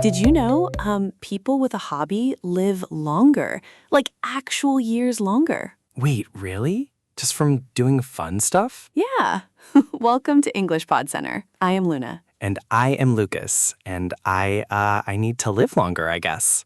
Did you know people with a hobby live longer, like actual years longer? Wait, really? Just from doing fun stuff? Yeah. Welcome to English Pod Center. I am Luna. And I am Lucas, and I need to live longer, I guess.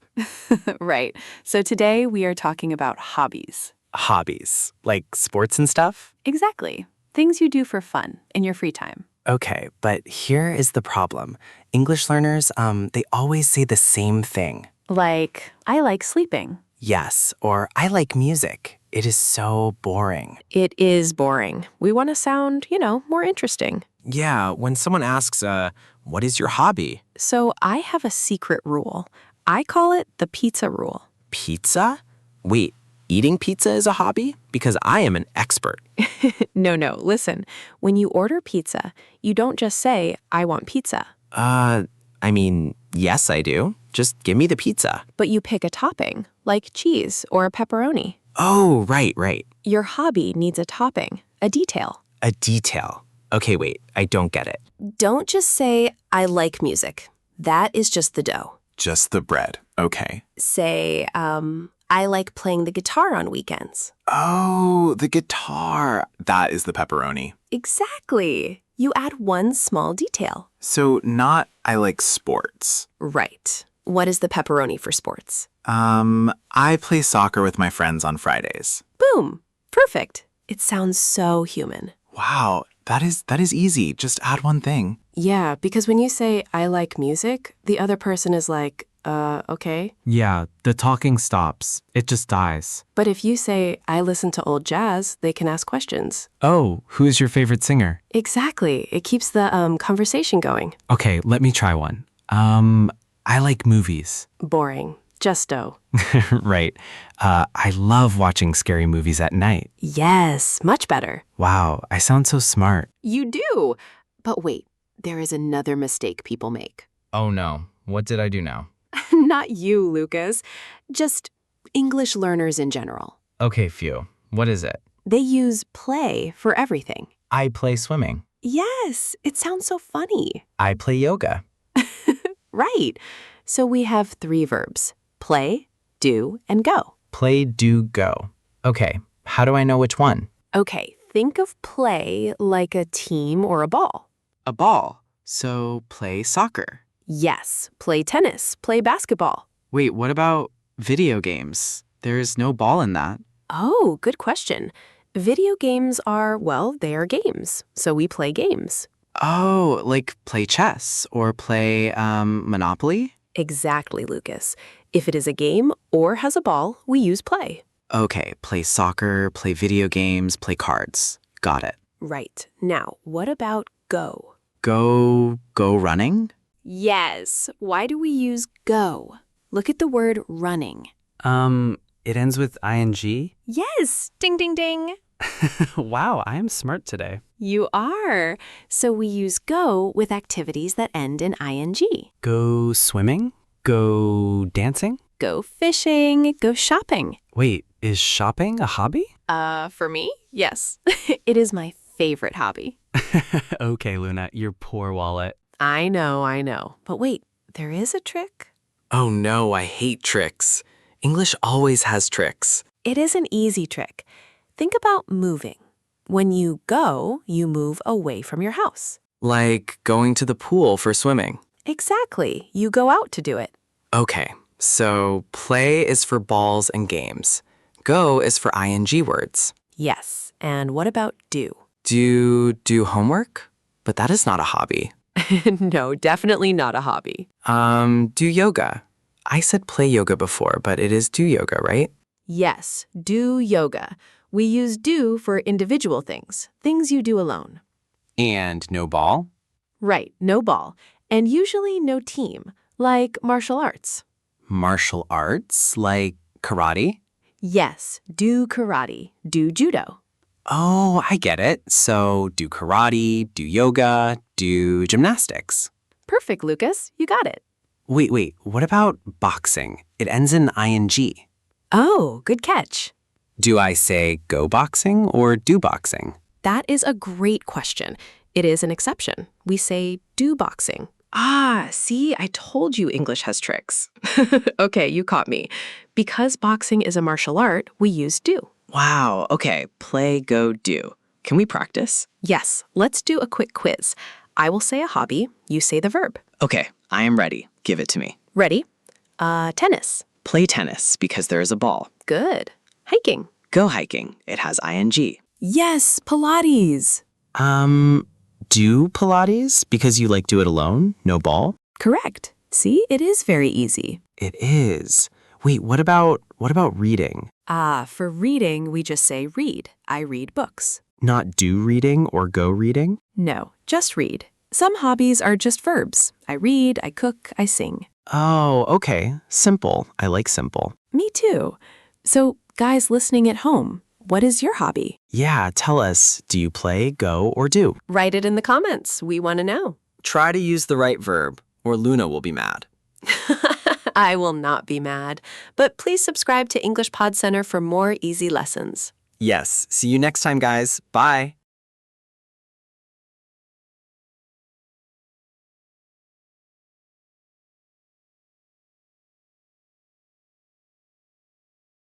Right. So today we are talking about hobbies. Hobbies, like sports and stuff? Exactly. Things you do for fun in your free time. Okay, but here is the problem. English learners, they always say the same thing. Like, I like sleeping. Yes, or I like music. It is so boring. It is boring. We want to sound, more interesting. Yeah, when someone asks, what is your hobby? So I have a secret rule. I call it the pizza rule. Pizza? Wait, eating pizza is a hobby? Because I am an expert. No, listen. When you order pizza, you don't just say, I want pizza. Yes, I do. Just give me the pizza. But you pick a topping, like cheese or a pepperoni. Oh, right. Your hobby needs a topping, a detail. A detail. Okay, wait, I don't get it. Don't just say, I like music. That is just the dough. Just the bread. Okay. Say, I like playing the guitar on weekends. Oh, the guitar. That is the pepperoni. Exactly. You add one small detail. So not I like sports. Right. What is the pepperoni for sports? I play soccer with my friends on Fridays. Boom. Perfect. It sounds so human. Wow, that is easy. Just add one thing. Yeah, because when you say, I like music, the other person is like, okay. Yeah, the talking stops. It just dies. But if you say, I listen to old jazz, they can ask questions. Oh, who is your favorite singer? Exactly. It keeps the conversation going. Okay, let me try one. I like movies. Boring. Just dough. Right. I love watching scary movies at night. Yes, much better. Wow, I sound so smart. You do. But wait, there is another mistake people make. Oh no, what did I do now? Not you, Lucas. Just English learners in general. Okay, phew. What is it? They use play for everything. I play swimming. Yes, it sounds so funny. I play yoga. Right. So we have 3 verbs. Play, do, and go. Play, do, go. Okay, how do I know which one? Okay, think of play like a team or a ball. A ball. So play soccer. Yes, play tennis, play basketball. Wait, what about video games? There's no ball in that. Oh, good question. Video games are, they are games. So we play games. Oh, like play chess or play Monopoly? Exactly, Lucas. If it is a game or has a ball, we use play. Okay, play soccer, play video games, play cards. Got it. Right. Now, what about go? Go running? Yes. Why do we use go? Look at the word running. It ends with ing? Yes. Ding, ding, ding. Wow, I am smart today. You are. So we use go with activities that end in ing. Go swimming? Go dancing? Go fishing. Go shopping. Wait, is shopping a hobby? For me? Yes. It is my favorite hobby. Okay, Luna, your poor wallet. I know. But wait, there is a trick. Oh no, I hate tricks. English always has tricks. It is an easy trick. Think about moving. When you go, you move away from your house. Like going to the pool for swimming. Exactly. You go out to do it. Okay, so play is for balls and games. Go is for ing words. Yes. And what about do? Do homework? But that is not a hobby. No, definitely not a hobby. Do yoga. I said play yoga before, but it is do yoga, right? Yes, do yoga. We use do for individual things you do alone. And no ball? Right, no ball. And usually no team, like martial arts. Martial arts? Like karate? Yes, do karate, do judo. Oh, I get it. So do karate, do yoga, do gymnastics. Perfect, Lucas. You got it. Wait. What about boxing? It ends in ing. Oh, good catch. Do I say go boxing or do boxing? That is a great question. It is an exception. We say do boxing. Ah, see, I told you English has tricks. Okay, you caught me. Because boxing is a martial art, we use do. Wow, okay. Play, go, do. Can we practice? Yes, let's do a quick quiz. I will say a hobby, you say the verb. Okay, I am ready. Give it to me. Ready? Tennis. Play tennis because there is a ball. Good. Hiking. Go hiking. It has ing. Yes, Pilates. Do Pilates because you do it alone? No ball? Correct. See, it is very easy. It is. Wait, what about reading? For reading, we just say read. I read books. Not do reading or go reading? No, just read. Some hobbies are just verbs. I read, I cook, I sing. Oh, okay. Simple. I like simple. Me too. So, guys listening at home, what is your hobby? Yeah, tell us. Do you play, go, or do? Write it in the comments. We want to know. Try to use the right verb, or Luna will be mad. I will not be mad. But please subscribe to English Pod Center for more easy lessons. Yes. See you next time, guys. Bye.